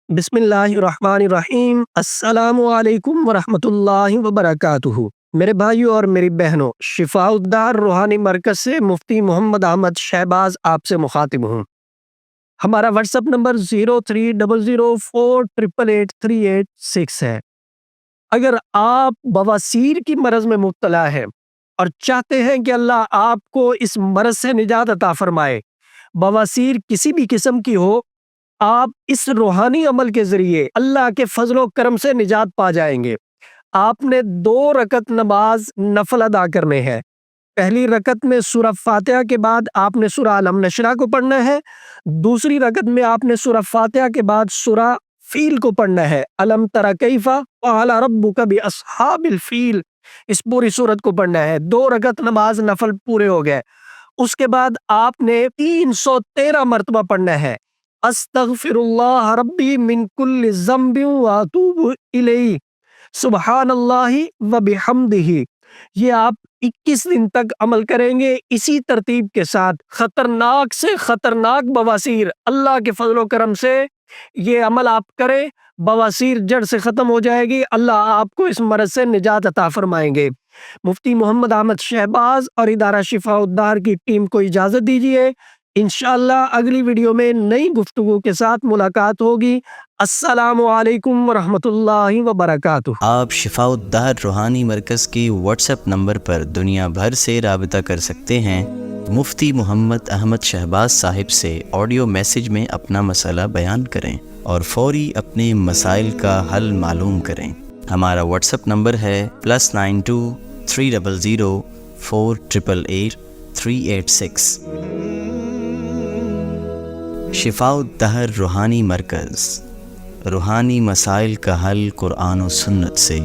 बिस्मिल्लाहिर्रहमानिर्रहीम। अस्सलामु अलैकुम वरहमतुल्लाहि वबरकातुहू। मेरे भाइयों और मेरी बहनों, शिफाउद्दार रूहानी मरकज से मुफ्ती मोहम्मद अहमद शहबाज आपसे मुखातिब हूँ। हमारा व्हाट्सएप नंबर 0304888386 है। अगर आप बवासीर की मरज में मुब्तला है और चाहते हैं कि अल्लाह आपको इस मरज से निजात अता फरमाए, बवासीर किसी भी किस्म की हो, आप इस रूहानी अमल के जरिए अल्लाह के फजलो करम से निजात पा जाएंगे। आपने 2 रकत नमाज नफल अदा करने हैं। पहली रकत में सूरह फातिहा के बाद आपने सूरह अलम नशरा को पढ़ना है। दूसरी रकत में आपने सूरह फातिहा के बाद सूरह फील को पढ़ना है। अलम तरा कैफा फ़अल रब्बुका बि अस्हाबिल फील, इस पूरी सूरत को पढ़ना है। 2 रकत नमाज नफल पूरे हो गए। उसके बाद आपने 313 मरतबा पढ़ना है, अस्तगफिरुल्लाह रब्बी मिन कुल्लि ज़म्बिन व अतूबु इलैहि सुब्हानल्लाहि व बिहम्दिही। ये आप 21 दिन तक अमल करेंगे इसी तरतीब के साथ। खतरनाक से खतरनाक बवासीर अल्लाह के फजलो करम से ये अमल आप करें, बवासीर जड़ से खत्म हो जाएगी। अल्लाह आपको इस मरज से निजात अता फरमाएंगे। मुफ्ती मोहम्मद अहमद शहबाज और इदारा शिफाउद्दार की टीम को इजाजत दीजिए। इंशाअल्लाह अगली वीडियो में नई गुफ्तगू के साथ मुलाकात होगी। अस्सलामु अलैकुम वरहमतुल्लाहि वबरकातुहू। आप शिफाउद्दार रूहानी मरकज़ की व्हाट्सएप नंबर पर दुनिया भर से राबिता कर सकते हैं। मुफ्ती मोहम्मद अहमद शहबाज साहिब से ऑडियो मैसेज में अपना मसला बयान करें और फौरी अपने मसाइल का हल मालूम करें। हमारा व्हाट्सएप नंबर है +92 300 488 386। शिफाउद्दार रूहानी मरकज़, रूहानी मसाइल का हल कुरान और सुन्नत से।